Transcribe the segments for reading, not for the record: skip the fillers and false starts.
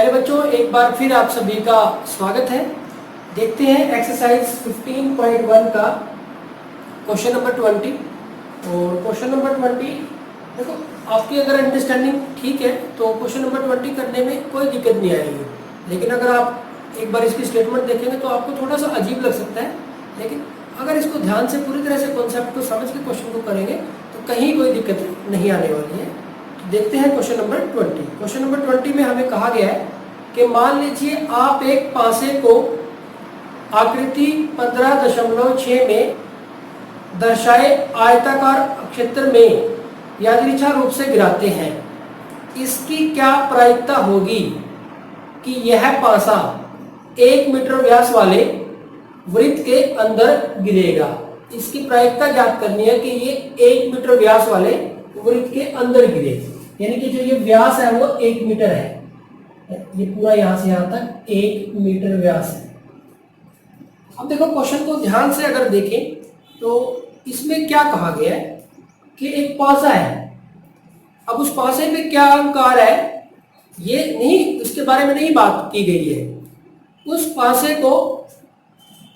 प्यारे बच्चों, एक बार फिर आप सभी का स्वागत है। देखते हैं एक्सरसाइज 15.1 का क्वेश्चन नंबर 20। और क्वेश्चन नंबर 20 देखो, आपकी अगर अंडरस्टैंडिंग ठीक है तो क्वेश्चन नंबर 20 करने में कोई दिक्कत नहीं आएगी। लेकिन अगर आप एक बार इसकी स्टेटमेंट देखेंगे तो आपको थोड़ा सा अजीब लग सकता है, लेकिन अगर इसको ध्यान से पूरी तरह से कॉन्सेप्ट को समझ के क्वेश्चन को करेंगे तो कहीं कोई दिक्कत नहीं आने वाली है। तो देखते हैं क्वेश्चन नंबर 20। क्वेश्चन नंबर 20 में हमें कहा गया है कि मान लीजिए आप एक पासे को आकृति 15.6 में दर्शाए आयताकार क्षेत्र में यादृच्छा रूप से गिराते हैं। इसकी क्या प्रायिकता होगी कि यह पासा 1 मीटर व्यास वाले वृत्त के अंदर गिरेगा। इसकी प्रायिकता ज्ञात करनी है कि ये 1 मीटर व्यास वाले वृत्त के अंदर गिरे, यानी कि जो ये व्यास है वो 1 मीटर है। ये पूरा यहां से यहां तक 1 मीटर व्यास है। अब देखो, क्वेश्चन को ध्यान से अगर देखें तो इसमें क्या कहा गया है कि एक पासा है। अब उस पासे पे क्या आकार है ये नहीं, उसके बारे में नहीं बात की गई है। उस पासे को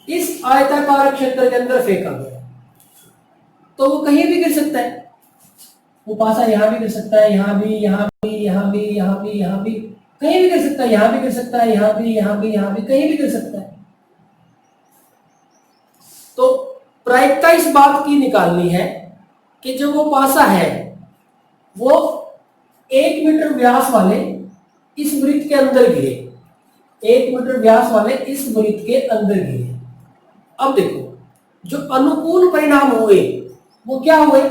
इस आयताकार क्षेत्र के अंदर फेंका गया तो वो कहीं भी गिर सकता है। वो पासा यहां भी गिर सकता है, यहां भी, यहां भी, यहां भी, यहां भी, यहां भी, कहीं भी गिर सकता है। यहां भी गिर सकता है, यहां भी, यहां भी, यहां भी, कहीं भी गिर सकता है। तो प्रायिकता इस बात की निकालनी है कि जो वो पासा है वो 1 मीटर व्यास वाले इस वृत्त के अंदर गिरे। 1 मीटर व्यास वाले इस वृत्त के अंदर गिरे। अब देखो, जो अनुकूल परिणाम हुए वो क्या हुए,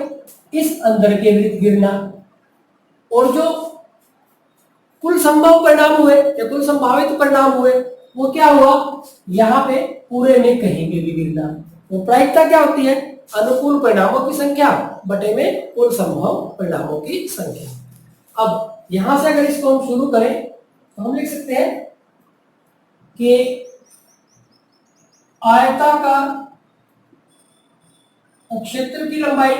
इस अंदर के वृत्त गिरना, और जो कुल संभव परिणाम हुए या कुल संभावित परिणाम हुए वो क्या हुआ, यहाँ पे पूरे में कहीं पे भी गिरना। तो प्रायिकता क्या होती है, अनुकूल परिणामों की संख्या बटे में कुल संभव परिणामों की संख्या। अब यहां से अगर इसको हम शुरू करें तो हम लिख सकते हैं कि आयताकार क्षेत्र की लंबाई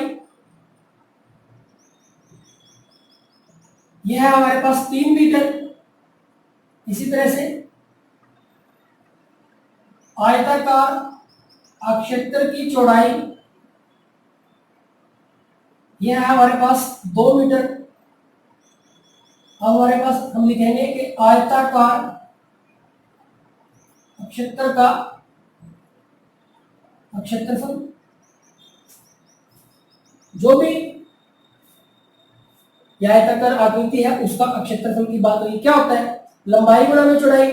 यह है हमारे पास 3 मीटर। इसी तरह से आयताकार क्षेत्र की चौड़ाई यह है हमारे पास 2 मीटर। अब हमारे पास हम लिखेंगे कि आयताकार क्षेत्र का क्षेत्रफल, जो भी आयताकार आकृति है उसका क्षेत्रफल की बात हुई। क्या होता है, लंबाई गुना में चौड़ाई,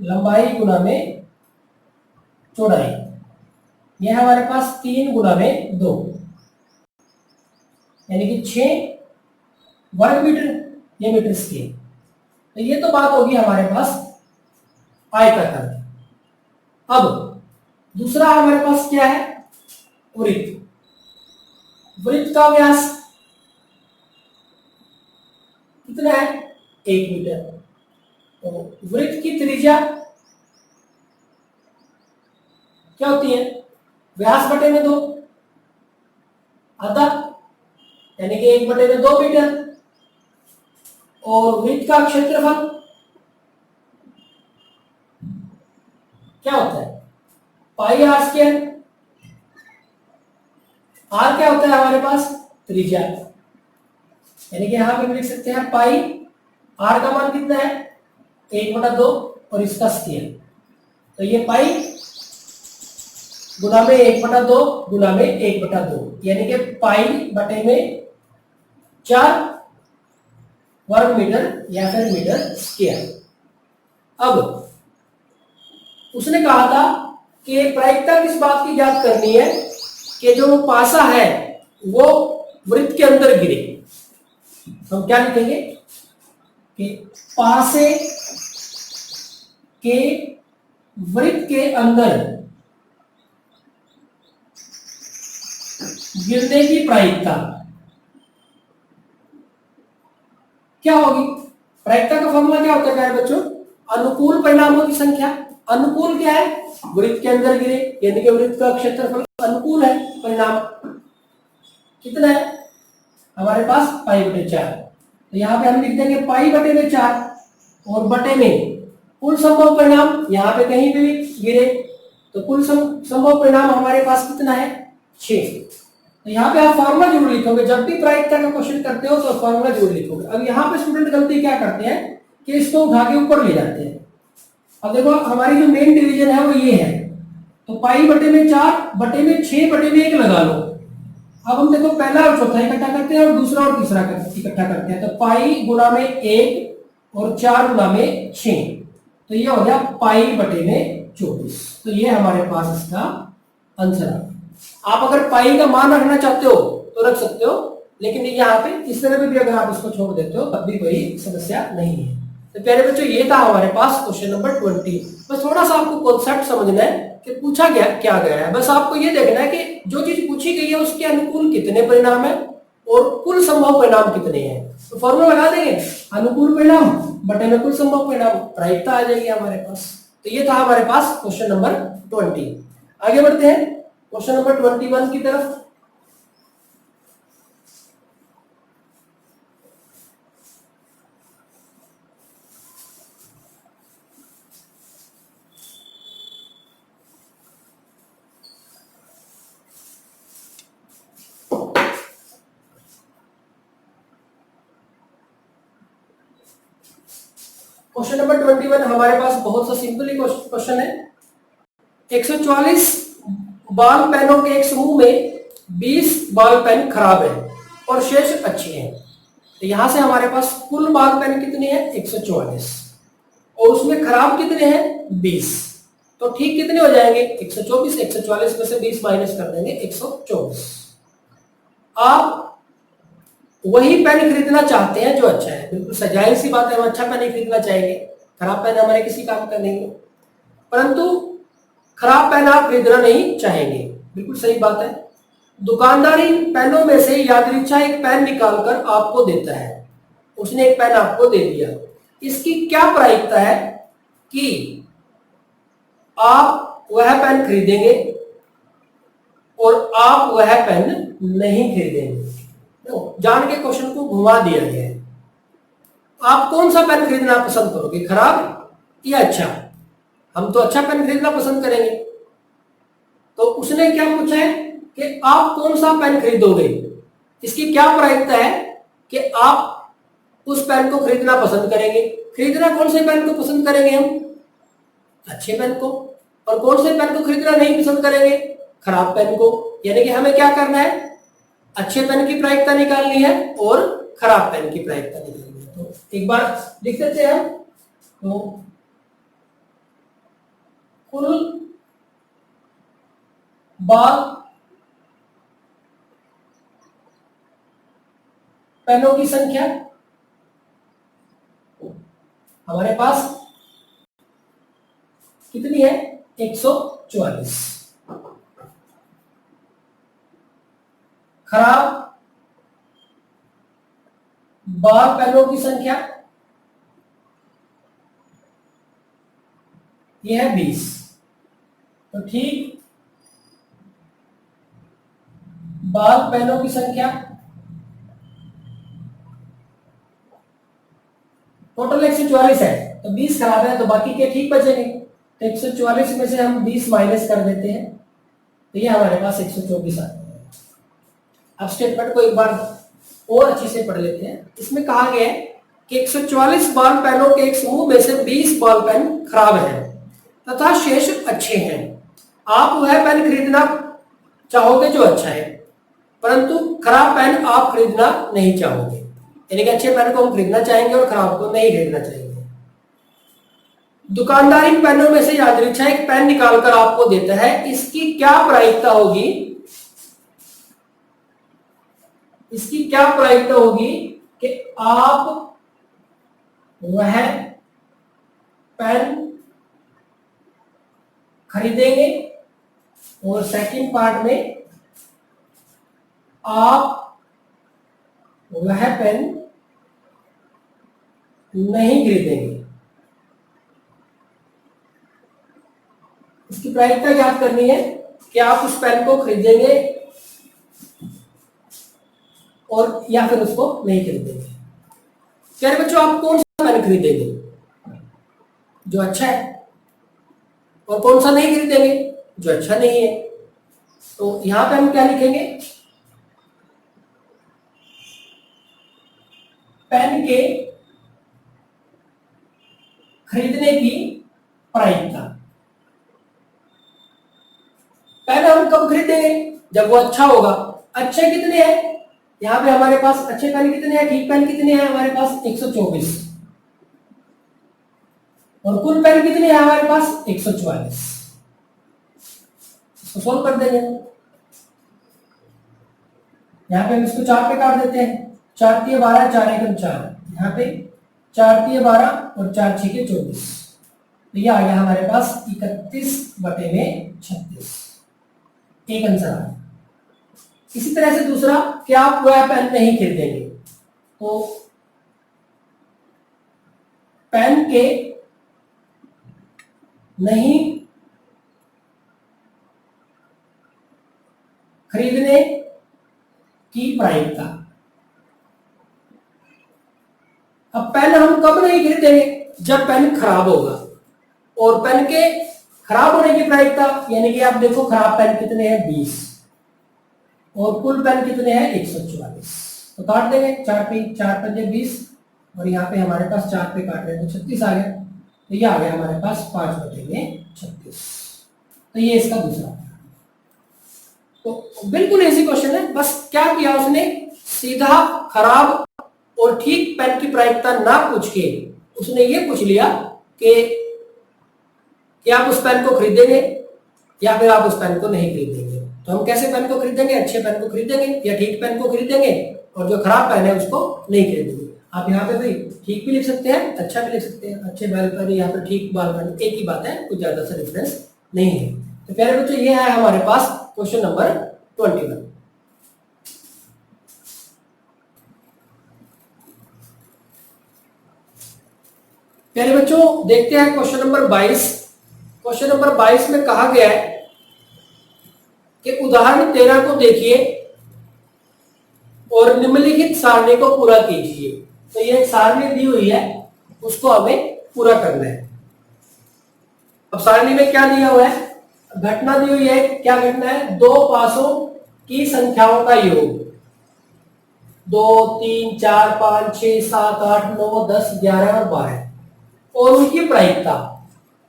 लंबाई गुना में चौड़ाई। यह है हमारे पास 3 गुना में 2, यानी कि 6 वर्ग मीटर, ये मीटर स्क्वायर। तो ये तो बात होगी हमारे पास आयताकार की। अब दूसरा हमारे पास क्या है, वृत्त। वृत्त का व्यास कितना है, 1 मीटर। तो वृत्त की त्रिज्या क्या होती है, व्यास बटे में 2 आधा, यानी कि 1 बटे में 2 मीटर। और वृत्त का क्षेत्रफल क्या होता है, पाई आर स्क्वायर। आर क्या होता है हमारे पास, त्रिज्या, यानी कि यहां पे हम लिख सकते हैं पाई आर का मान कितना है, 1/2 और इसका स्क्वायर। तो ये पाई गुना में 1/2 गुना में 1/2, यानी कि पाई बटे में 4 वर्ग मीटर या फिर मीटर स्क्वायर। अब उसने कहा था कि प्रायिकता किस बात की ज्ञात करनी है कि जो पासा है वो वृत्त के अंदर गिरे। हम क्या लिखेंगे कि पासे के वृत्त के अंदर गिरने की प्रायिकता क्या होगी। प्रायिकता का फॉर्मूला क्या होता है प्यारे बच्चों, अनुकूल परिणामों की संख्या। अनुकूल क्या है, वृत्त के अंदर गिरे, यानी कि वृत्त का क्षेत्रफल अनुकूल है। परिणाम कितना है हमारे पास, पाई बटे 4। तो यहाँ पे हम लिख देंगे पाई बटे में 4 और बटे में कुल संभव परिणाम, यहाँ पे कहीं भी गिरे तो कुल संभव परिणाम हमारे पास कितना है 6। तो यहाँ पे आप फॉर्मूला जरूर लिखोगे, जब भी प्रायिकता का क्वेश्चन करते हो तो फॉर्मूला जरूर लिखोगे। अब यहाँ पे स्टूडेंट गलती क्या करते हैं कि इसको उठा के ऊपर ले जाते हैं। अब देखो हमारी जो मेन डिवीजन है वो ये है, तो पाई बटे में 4 बटे में 6 बटे में 1 लगा लो। अब हम देखो पहला और चौथा इकट्ठा करते हैं और दूसरा और तीसरा इकट्ठा करते हैं, तो पाई गुना में 1 और 4 गुना में 6, तो ये हो गया पाई बटे में 24। तो ये हमारे पास इसका आंसर है। आप अगर पाई का मान रखना चाहते हो तो रख सकते हो, लेकिन यहाँ पे इस तरह भी अगर आप इसको छोड़ देते हो तब भी कोई समस्या नहीं है। तो प्यारे बच्चों ये था हमारे पास क्वेश्चन नंबर 20। बस थोड़ा सा आपको कॉन्सेप्ट समझना है कि पूछा क्या गया है। बस आपको ये देखना है कि जो चीज पूछी गई है उसके अनुकूल कितने परिणाम है और कुल संभव परिणाम कितने हैं। तो फॉर्मूला लगा देंगे, अनुकूल परिणाम बटे में कुल संभव परिणाम, प्रायिकता आ जाएगी हमारे पास। तो ये था हमारे पास क्वेश्चन नंबर 20। आगे बढ़ते हैं क्वेश्चन नंबर 21 की तरफ। क्वेश्चन नंबर 21 हमारे पास बहुत सा सिंपल ही क्वेश्चन है। 144 बॉल पेनों के एक समूह में 20 बॉल पेन खराब है और शेष अच्छे हैं। तो यहां से हमारे पास कुल बॉल पेन कितने हैं 144 और उसमें खराब कितने हैं 20। तो ठीक कितने हो जाएंगे 124। 144 में से 20 माइनस कर देंगे 124। आप वही पेन खरीदना चाहते हैं जो अच्छा है, बिल्कुल सजाई सी बात है, हम अच्छा पेन ही खरीदना चाहेंगे, खराब पेन हमारे किसी काम का नहीं है। परंतु खराब पेन आप खरीदना नहीं चाहेंगे, बिल्कुल सही बात है। दुकानदार इन पेनों में से यादृच्छा एक पेन निकालकर आपको देता है। उसने एक पेन आपको दे दिया, इसकी क्या प्रायिकता है कि आप वह पेन खरीदेंगे और आप वह पेन नहीं खरीदेंगे। जान के क्वेश्चन को घुमा दिया गया है। आप कौन सा पेन खरीदना पसंद करोगे, खराब या अच्छा? हम तो अच्छा पेन खरीदना पसंद करेंगे। तो उसने क्या पूछा है कि आप कौन सा पेन खरीदोगे, इसकी क्या प्रायिकता है कि आप उस पेन को खरीदना पसंद करेंगे। खरीदना कौन से पेन को पसंद करेंगे हम, अच्छे पेन को, और कौन से पेन को खरीदना नहीं पसंद करेंगे, खराब पेन को। यानी कि हमें क्या करना है, अच्छे पेन की प्रायिकता निकालनी है और खराब पेन की प्रायिकता निकालनी है। तो एक बार लिख देते हैं हम, तो कुल बॉल पेनों की संख्या हमारे पास कितनी है 144। खराब बॉल पेनों की संख्या यह है 20। तो ठीक बॉल पेनों की संख्या टोटल 144 है, तो 20 खराब है तो बाकी के ठीक बचेंगे। तो 144 में से हम 20 माइनस कर देते हैं, तो ये हमारे पास 124 आता है। अब स्टेटमेंट को एक बार और अच्छे से पढ़ लेते हैं। इसमें कहा गया है कि 144 बॉल पेनों के एक समूह में से 20 बॉल पेन खराब हैं तथा शेष अच्छे हैं। आप वह पेन खरीदना चाहोगे जो अच्छा है, परंतु खराब पेन आप खरीदना नहीं चाहोगे। यानी कि अच्छे पेन को हम खरीदना चाहेंगे और खराब को नहीं खरीदना चाहेंगे। दुकानदार इन पेनों में से यादृच्छा एक पेन निकालकर आपको देता है, इसकी क्या प्रायिकता होगी, इसकी क्या प्रायिकता होगी कि आप वह पेन खरीदेंगे और सेकंड पार्ट में आप वह पेन नहीं खरीदेंगे। इसकी प्रायिकता ज्ञात करनी है कि आप उस पेन को खरीदेंगे और या फिर उसको नहीं खरीदेंगे। प्यारे बच्चों, आप कौन सा पेन खरीदेंगे जो अच्छा है, और कौन सा नहीं खरीदेंगे जो अच्छा नहीं है? तो यहां पे हम क्या लिखेंगे? पेन के खरीदने की प्रायिकता। पेन हम कब खरीदेंगे? जब वो अच्छा होगा। अच्छे कितने हैं? यहाँ पे हमारे पास अच्छे पेन कितने हैं, ठीक पेन कितने हैं? हमारे पास 124। और कुल पेन कितने हैं हमारे पास? 144। इसको सोल्व कर देंगे। यहाँ पे हम इसको 4 पे काट देते हैं। 4 तिये 12, 4 एकम 4, यहाँ पे 4 तिये 12 और 4 छके 24। तो ये आ गया हमारे पास 31/36। एक आंसर आ गया। इसी तरह से दूसरा, क्या आप वह पेन नहीं खरीदेंगे? तो पेन के नहीं खरीदने की प्रायिकता। अब पेन हम कब नहीं खरीदेंगे? जब पेन खराब होगा। और पेन के खराब होने की प्रायिकता, यानी कि आप देखो खराब पेन कितने हैं? 20। और कुल पेन कितने हैं? 144। तो काट देंगे 4 पे, 4 पंजे 20, और यहाँ पे हमारे पास 4 पे काट रहे हैं तो 36 आ गया। तो ये आ गया हमारे पास 5/36। तो ये इसका दूसरा। तो बिल्कुल इजी क्वेश्चन है। बस क्या किया उसने, सीधा खराब और ठीक पेन की प्रायिकता ना पूछ के उसने ये पूछ लिया कि आप उस पेन को खरीदेंगे या फिर आप उस पेन को नहीं खरीदेंगे। तो हम कैसे पेन को खरीदेंगे? अच्छे पेन को खरीदेंगे या ठीक पेन को खरीदेंगे, और जो खराब पेन है उसको नहीं खरीदेंगे। आप यहाँ पे भी ठीक भी लिख सकते हैं, अच्छा भी लिख सकते हैं। अच्छे बाल पर, यहाँ पे ठीक बाल पर, एक ही बात है, कुछ ज्यादा सा डिफरेंस नहीं है। तो प्यारे बच्चों, ये है हमारे पास क्वेश्चन नंबर 21। प्यारे बच्चों, देखते हैं क्वेश्चन नंबर 22। क्वेश्चन नंबर 22 में कहा गया है कि उदाहरण 13 को देखिए और निम्नलिखित सारणी को पूरा कीजिए। तो ये एक सारणी दी हुई है, उसको हमें पूरा करना है। अब सारणी में क्या दिया हुआ है? घटना दी हुई है। क्या घटना है? 2 पासों की संख्याओं का योग। 2, 3, 4, 5, 6, 7, 8, 9, 10, 11 और 12, और उनकी प्रायिकता।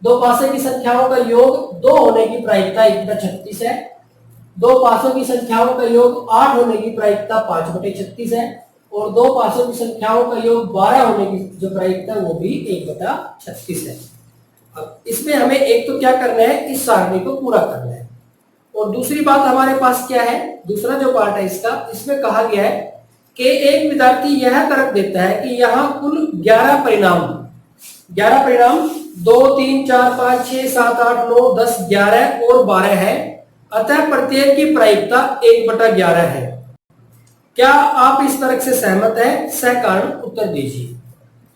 2 पासे की संख्याओं का योग 2 होने की प्रायिकता 1/36 है। 2 पासों की संख्याओं का योग 8 होने की प्रायिकता 5/36 है। और 2 पासों की संख्याओं का योग 12 होने की जो प्रायिकता वो भी 1/36 है। अब इसमें हमें एक तो क्या करना है, इस सारणी को पूरा करना है। और दूसरी बात हमारे पास क्या है, दूसरा जो पार्ट है इसका, इसमें कहा गया है कि एक विद्यार्थी यह तर्क देता है कि यहाँ कुल 11 परिणाम 2, 3, 4, 5, 6, 7, 8, 9, 10, 11 और 12 है, अतः प्रत्येक की प्रायिकता 1/11 है। क्या आप इस तर्क से सहमत है? सकारण उत्तर दीजिए।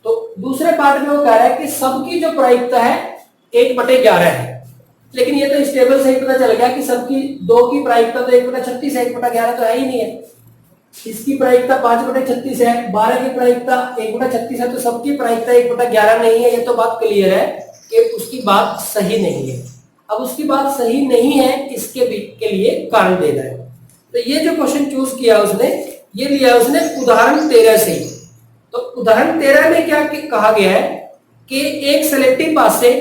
तो दूसरे पार्ट में वो कह रहा है कि सबकी जो प्रायिकता है 1/11 है, लेकिन ये तो इस टेबल से ही पता चल गया कि सबकी 2 की प्रायिकता तो 1/36 है, 1/11 तो है ही नहीं है। इसकी प्रायिकता 5/36 है, 12 की प्रायिकता 1/36 है, तो सबकी प्रायिकता 1/11 नहीं है। ये तो बात क्लियर है कि उसकी बात सही नहीं है। अब उसकी बात सही नहीं है, इसके के लिए कारण देना है। तो ये जो क्वेश्चन चूज किया उसने, ये लिया उसने उदाहरण 13 से। तो उदाहरण 13 में क्या कहा गया है कि एक सेलेक्टिव पासे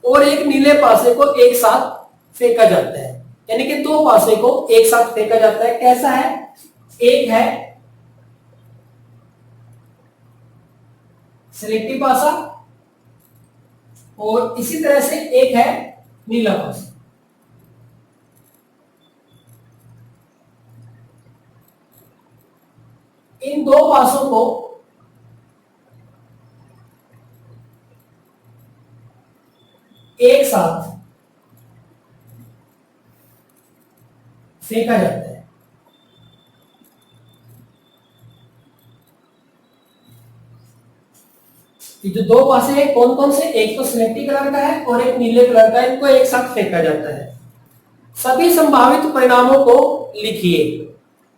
और एक नीले पासे को एक साथ फेंका जाता है, यानी कि 2 पासे को एक साथ फेंका जाता है। कैसा है? एक है सेलेक्टिव पासा और इसी तरह से एक है नीला पासा। इन 2 पासों को एक साथ फेंका जाता है। ये जो 2 पासे हैं कौन कौन से? एक तो स्लेटी कलर का है और एक नीले कलर का है, इनको एक साथ फेंका जाता है। सभी संभावित परिणामों को लिखिए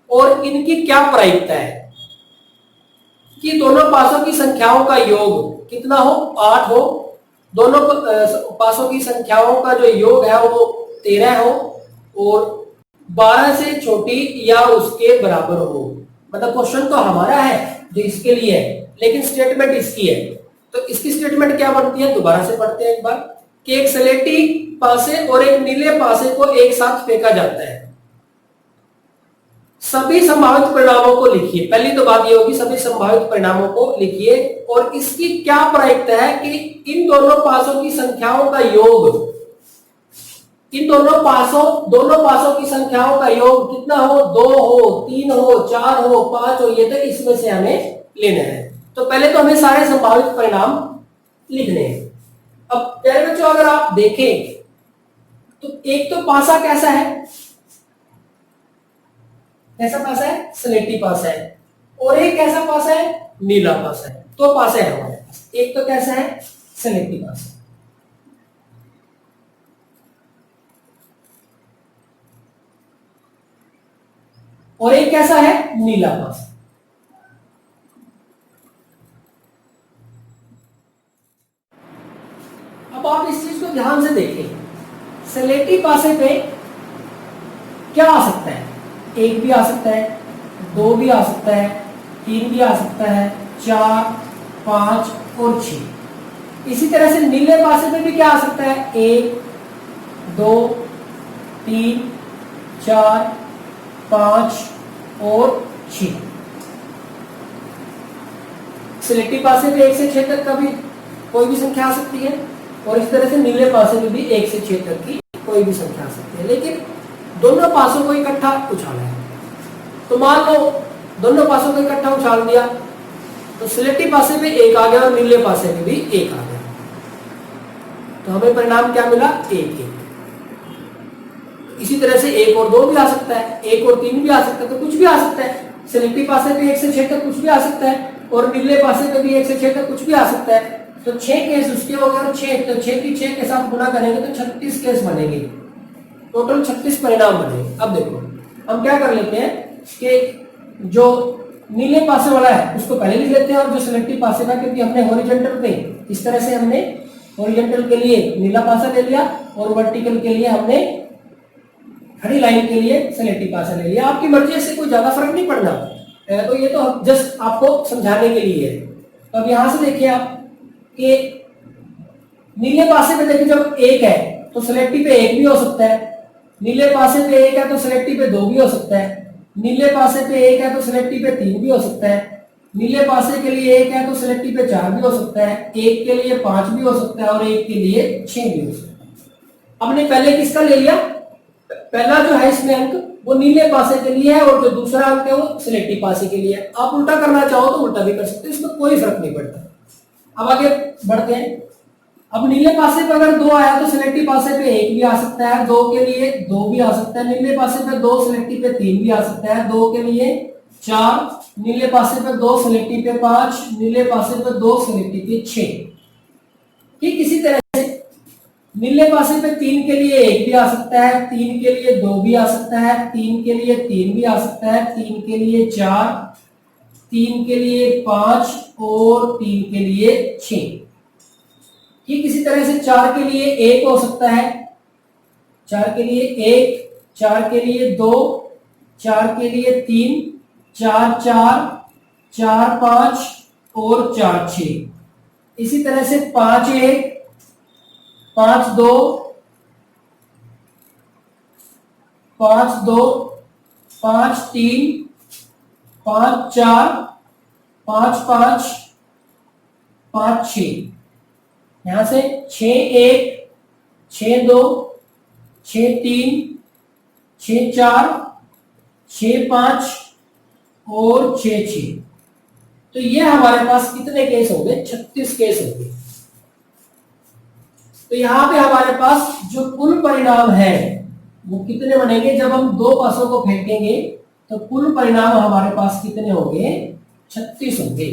और इनकी क्या प्रायिकता है। कि दोनों पासों की संख्याओं का योग कितना हो, 8 हो। दोनों पासों की संख्याओं का जो योग है वो 13 हो और 12 से छोटी या उसके बराबर हो। मतलब क्वेश्चन तो हमारा है जो इसके लिए है, लेकिन स्टेटमेंट इसकी है। तो इसकी स्टेटमेंट क्या बनती है, दोबारा से पढ़ते हैं एक बार, कि एक स्लेटी पासे और एक नीले पासे को एक साथ फेंका जाता है। सभी संभावित परिणामों को लिखिए। पहली तो बात ये होगी, सभी संभावित परिणामों को लिखिए और इसकी क्या प्रायिकता है कि इन दोनों पासों की संख्याओं का योग, इन दोनों पासों की संख्याओं का योग कितना हो, 2 हो, 3 हो, 4 हो, 5 हो, ये तो इसमें से हमें लेना है। तो पहले तो हमें सारे संभावित परिणाम लिखने हैं। अब प्यारे बच्चों अगर आप देखें तो एक तो पासा कैसा है, कैसा पासा है, स्लेटी पासा है, और एक कैसा पासा है, नीला पासा है। तो पासा है हमारे पास, एक तो कैसा है, स्लेटी पासा, और एक कैसा है, नीला पासा। अब आप इस चीज को ध्यान से देखें, स्लेटी पासे पे क्या आ सकता है, 1 भी आ सकता है, 2 भी आ सकता है, 3 भी आ सकता है, 4, 5 और 6। इसी तरह से नीले पासे पे भी क्या आ सकता है, 1, 2, 3, 4, 5 और 6। स्लेटी पासे पे 1 से 6 तक का भी कोई भी संख्या आ सकती है, और इस तरह से नीले पासे पे भी 1 से 6 तक की कोई भी संख्या आ सकती है। लेकिन दोनों पासों को इकट्ठा उछाला है, तो मान लो दोनों पासों को इकट्ठा उछाल दिया तो स्लेटी पासे पे 1 आ गया और नीले पासे पे भी 1 आ गया, तो हमें परिणाम क्या मिला, 1, 1। इसी तरह से 1 और 2 भी आ सकता है, 1 और 3 भी आ सकता है, तो कुछ भी आ सकता है। स्लेटी पासे पे 1 से 6 तक कुछ भी आ सकता है, और नीले पासे पे भी 1 से 6 तक कुछ भी आ सकता है। तो 6 केस उसके हो गए, 6 तो 6 की 6 के साथ गुणा करेंगे तो 36 केस बनेंगे, टोटल 36 परिणाम बनेंगे। अब देखो हम क्या कर लेते हैं कि जो नीले पासे वाला है उसको पहले लिख लेते हैं, और जो स्लेटी पासे का, क्योंकि हमने हॉरिजॉन्टल पे इस तरह से हमने हॉरिजॉन्टल के लिए नीला पासा ले लिया और वर्टिकल के लिए हमने खड़ी लाइन के लिए स्लेटी पासा ले लिया। आपकी मर्जी से कोई ज्यादा फर्क नहीं पड़ना, तो ये तो जस्ट आपको समझाने के लिए है। तो अब यहां से देखिए आप कि नीले पासे पे देखिए जब 1 है तो स्लेटी पे 1 भी हो सकता है, नीले पासे पे 1 है तो स्लेटी पे 2 भी हो सकता है, नीले पासे पे 1 है तो स्लेटी पे 3 भी हो सकता है, नीले पासे के लिए 1 है तो स्लेटी पे 4 भी हो सकता है, 1 के लिए 5 भी हो सकता है, और 1 के लिए 6 भी हो सकता है। हमने पहले किसका ले लिया, पहला जो है इसमें अंक वो नीले पासे के लिए है, और जो दूसरा अंक है वो स्लेटी पासे के लिए है। आप उल्टा करना चाहो तो उल्टा भी कर सकते हो, इसमें कोई फर्क नहीं पड़ता। अब आगे बढ़ते हैं। अब नीले पासे पे अगर 2 आया तो स्लेटी पासे पे 1 भी आ सकता है, 2 के लिए 2 भी आ सकता है, नीले पासे पे 2, स्लेटी पे 3 भी आ सकता है, 2 के लिए 4, नीले पासे पे 2, स्लेटी पे 5, नीले पासे पे 2, स्लेटी पे 6। ठीक इसी तरह से नीले पासे पे 3 के लिए 1 भी आ सकता है, 3 के लिए 2 भी आ सकता है, 3 के लिए 3 भी आ सकता है, 3 के लिए 4, 3 के लिए 5 और 3 के लिए 6। ठीक इसी तरह से 4 के लिए 1 हो सकता है, 4 के लिए 1, 4 के लिए 2, 4 के लिए 3, 4, 4, 4, 5 और 4, 6। इसी तरह से 5, 1, 5, 2, 5, 2, 5, 3, 5, 4, 5, 5, 5, 6। यहां से 6, 1, 6, 2, 6, 3, 6, 4, 6, 5 और 6, 6। तो ये हमारे पास कितने केस हो गए, 36 केस हो गए। तो यहाँ पे हमारे पास जो कुल परिणाम है वो कितने बनेंगे, जब हम 2 पासों को फेंकेंगे तो कुल परिणाम हमारे पास कितने होंगे, 36 होंगे।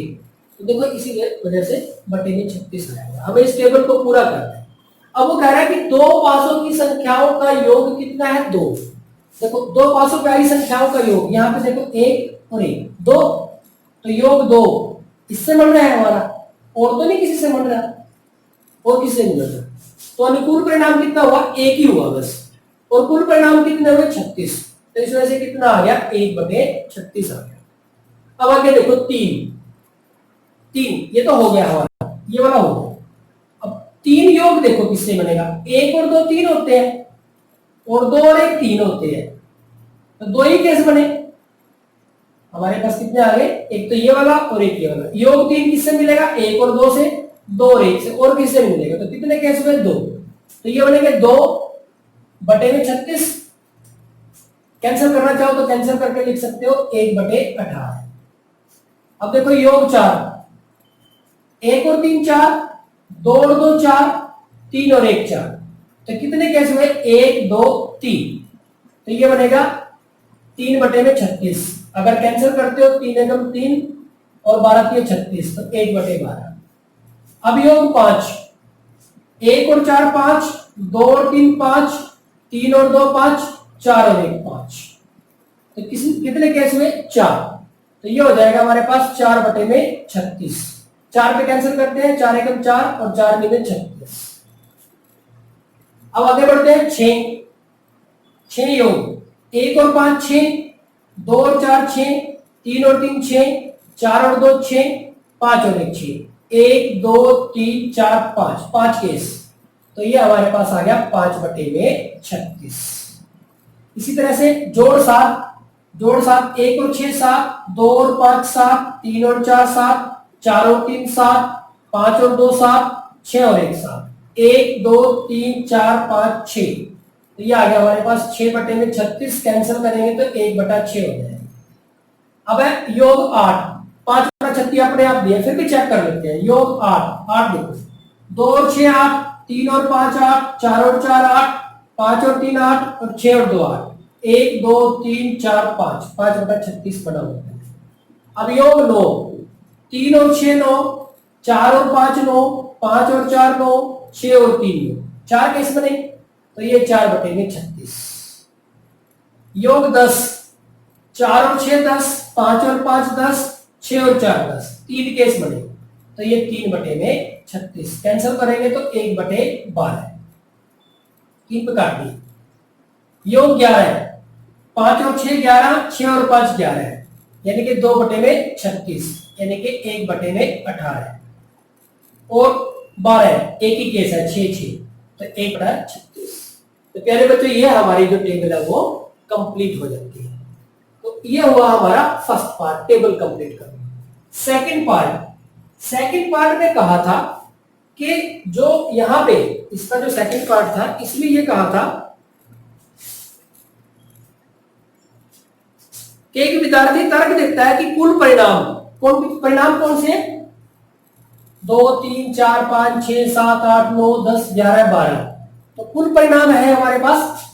तो देखो इसी वजह से बटे में 36 आएगा। हमें इस टेबल को पूरा करना है। अब वो कह रहा है कि 2 पासों की संख्याओं का योग कितना है, 2। देखो 2 पासों पे आई संख्याओं का योग, यहाँ पे देखो 1 और 1, 2, तो योग 2, इससे मिल रहा है हमारा, और तो नहीं किसी से मिल रहा, और किसी से नहीं मिल रहा। तो अनुकूल परिणाम कितना हुआ, एक ही हुआ बस, और कुल परिणाम कितने हुए 36। तो इस वजह से कितना आ गया, 1/36 आ गया। अब आगे देखो 3, ये तो हो गया हमारा, ये वाला हो गया। अब 3 योग देखो किससे बनेगा, 1 और 2 3 होते हैं, और 2 और 1 3 होते हैं, तो 2 ही कैसे बने हमारे पास, कितने आ गए, एक तो ये वाला और एक ये वाला। योग 3 किससे मिलेगा, 1 और 2 से, 2 और 1 से, और किससे मिलेगा, तो कितने केस हुए 2, तो ये बनेंगे 2/36। कैंसिल करना चाहो तो कैंसिल करके लिख सकते हो 1/18। अब देखो योग 4, 1 और 3 4, 2 और 2 4, 3 और 1 4, तो कितने केस हुए 1 2 3, तो ये बनेगा 3/36। अगर कैंसिल करते हो 3 एकम 3 और 12 3 36, तो 1/12। अब योग 5, 1 और 4 5, 2 और 3 5, 3 और 2 5, 4 और 1 5, तो कितने केस हुए 4, तो ये हो जाएगा हमारे पास 4/36। 4 पे कैंसिल करते हैं, 4 एकम 4 और 4 दूनी 36। अब आगे बढ़ते हैं 6 योग, 1 और 5 6, 2 और 4 6, 3 और 3 6, 4 और 2 6, 5 और 1 6, 1 2 3 4 5, 5 केस, तो ये हमारे पास आ गया 5/36। इसी तरह से जोड़ 7, 1 और 6 7, 2 और 5 7, 3 और 4 7, 4 और 3 7, 5 और 2 7, 6 और 1 7, 1 2 3 4 5 6, तो ये आ गया हमारे पास 6/36। कैंसिल करेंगे तो 1/6 हो जाएगा। अब है योग 8, 5/36 अपने आप दिया, फिर भी चेक कर लेते हैं। योग 8 देखो, 2 और 6 8, 3 और 5 8, 4 और 4 8, 5 और 3 8 और 6 और 2 8, 1 2 3 4 5, 5/36 बना होता है। अब योग 9, 3 और 6 9, 4 और 5 9, 5 और 4 9, 6 और 3 9, 4 कैसे बने, तो ये 4/36। योग 10, 4 और 6 10, 5 और 5 10, 6 और 4 10, 3 केस बने, तो ये 3/36। कैंसिल करेंगे तो 1/12, 3 पे काट दिए। योग 11 है, 5 और 6 11, 6 और 5 11 है, यानी कि 2/36, यानी कि 1/18, और 12 एक ही केस है 6 6, तो 1/36। तो प्यारे बच्चों ये हमारी जो टेबल है वो कंप्लीट हो जाती है। तो ये हुआ हमारा फर्स्ट पार्ट, टेबल कंप्लीट करना। सेकंड पार्ट में कहा था कि जो यहां पे इसका जो सेकंड पार्ट था, इसमें ये कहा था कि एक विद्यार्थी तर्क देता है कि कुल परिणाम कौन से 2 3 4 5 6 7 8 9 10 11 12, तो कुल परिणाम है हमारे पास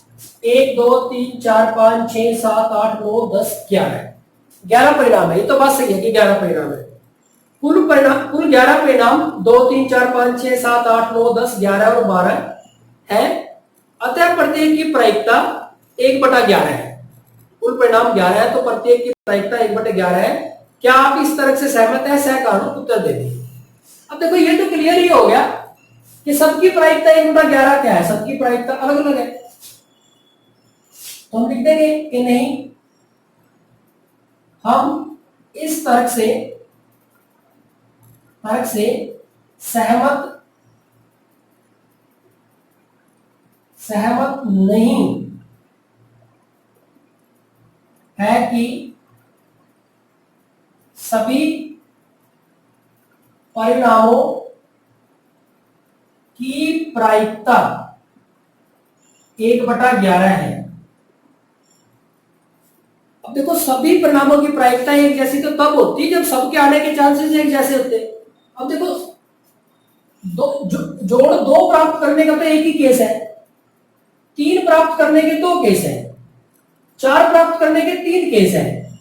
1 2 3 4 5 6 7 8 9 10 11 परिणाम है। ये तो बात सही है कि 11 परिणाम है। कुल 11 परिणाम 2 3 4 5 6 7 8 9 10 11 और 12 है, अतः प्रत्येक की प्रायिकता 1/11 है। कुल परिणाम 11 है तो प्रत्येक की प्रायिकता 1/11 है। क्या आप इस तरह से सहमत हैं? सकारात्मक उत्तर दे दीजिए। अब देखो ये तो क्लियर ही हो गया कि सबकी प्रायिकता 1/11 क्या है, सबकी प्रायिकता अलग अलग है, तो हम लिख देंगे कि नहीं, हम इस तर्क से सहमत नहीं है कि सभी परिणामों की प्रायिकता 1/11 है। अब देखो सभी परिणामों की प्रायिकता एक जैसी तो तब होती है जब सबके आने के चांसेस एक जैसे होते हैं। अब देखो जोड़ 2 प्राप्त करने का तो एक ही केस है, 3 प्राप्त करने के 2 केस है, 4 प्राप्त करने के 3 केस है,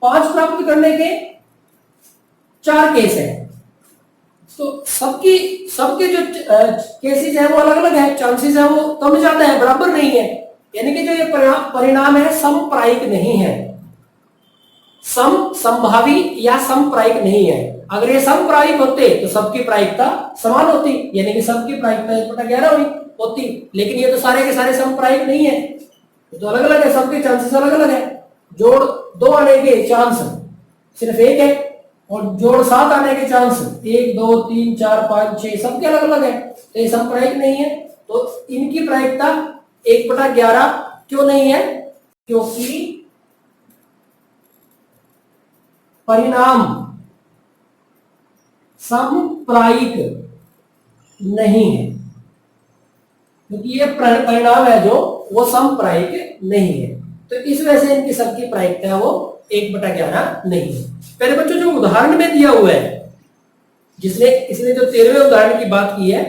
5 प्राप्त करने के 4 केस है। तो सबके जो केसेस है वो अलग अलग है, चांसेस है वो कम ज्यादा है, बराबर नहीं है, यानी कि जो ये परिणाम है समप्रायिक नहीं है। समभावी या समप्रायिक नहीं है। अगर ये समप्रायिक होते तो सबकी प्रायिकता समान होती, यानी कि सबकी प्रायिकता 1/11 हुई होती, लेकिन ये तो सारे के सारे समप्रायिक नहीं है, ये तो अलग अलग है, सबके चांसेस अलग अलग है। जोड़ 2 आने के चांस सिर्फ 1 है और जोड़ 7 आने के चांस 1 2 3 4 5 6 सबके अलग अलग है, तो ये समप्रायिक नहीं है। तो इनकी प्रायिकता 1/11 क्यों नहीं है? क्योंकि परिणाम समप्रायिक नहीं है, क्योंकि ये परिणाम है जो वो समप्रायिक नहीं है, तो इस वजह से इनकी सबकी प्रायिकता वो 1/11 नहीं है। पहले बच्चों जो उदाहरण में दिया हुआ है, इसने जो 13वें उदाहरण की बात की है,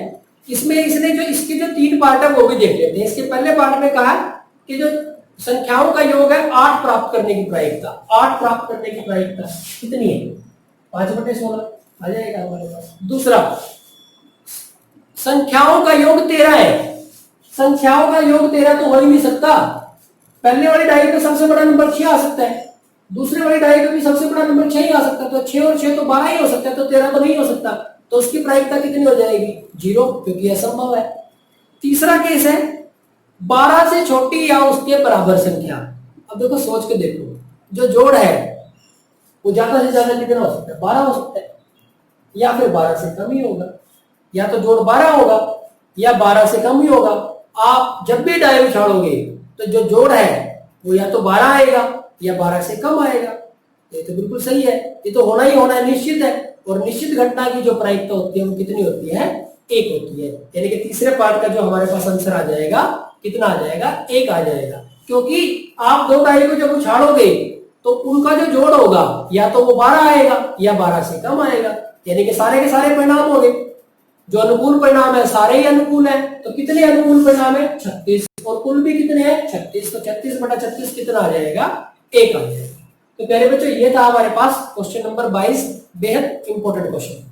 इसमें इसने जो इसके जो 3 पार्ट है वो भी देख लेते हैं। इसके पहले पार्ट में कहा कि जो संख्याओं का योग है 8 प्राप्त करने की प्रायिकता, 8 प्राप्त करने की प्रायिकता कितनी है? 5/16 आ जाएगा हमारे पास। दूसरा, संख्याओं का योग 13 है। संख्याओं का योग 13 तो हो ही नहीं सकता। पहले वाली डायरी में सबसे बड़ा नंबर 6 आ सकता है, दूसरे वाली डायरी में भी सबसे बड़ा नंबर 6 ही आ सकता है, तो 6 और 6 तो 12 ही हो सकता है, तो 13 तो नहीं हो सकता। तो उसकी प्रायिकता कितनी हो जाएगी? 0, क्योंकि असंभव है। तीसरा केस है 12 से छोटी या उसके बराबर संख्या। अब देखो सोच के देखो, जो जोड़ है वो ज्यादा से ज्यादा कितना हो सकता है? 12 हो सकता है, या फिर 12 से कम ही होगा, या तो जोड़ 12 होगा या 12 से कम ही होगा। आप जब भी डायरी उछालोगे तो जो जोड़ है वो या तो 12 आएगा या 12 से कम आएगा। ये तो बिल्कुल सही है, ये तो होना ही होना है, निश्चित है। और निश्चित घटना की जो प्रायिकता होती है वो कितनी होती है? 1 होती है। यानी कि तीसरे पार्ट का जो हमारे पास आंसर आ जाएगा, कितना आ जाएगा? 1 आ जाएगा। क्योंकि आप 2 डायरी को जब उछालोगे तो उनका जो जोड़ होगा या तो वो 12 आएगा या 12 से कम आएगा, यानी कि सारे के सारे परिणाम हो गए। जो अनुकूल परिणाम है सारे ही अनुकूल है, तो कितने अनुकूल परिणाम है? 36, और कुल भी कितने हैं? 36, तो 36/36 कितना आ जाएगा? 1 आ जाएगा। तो प्यारे बच्चों, ये था हमारे पास क्वेश्चन नंबर 22, बेहद इंपॉर्टेंट क्वेश्चन।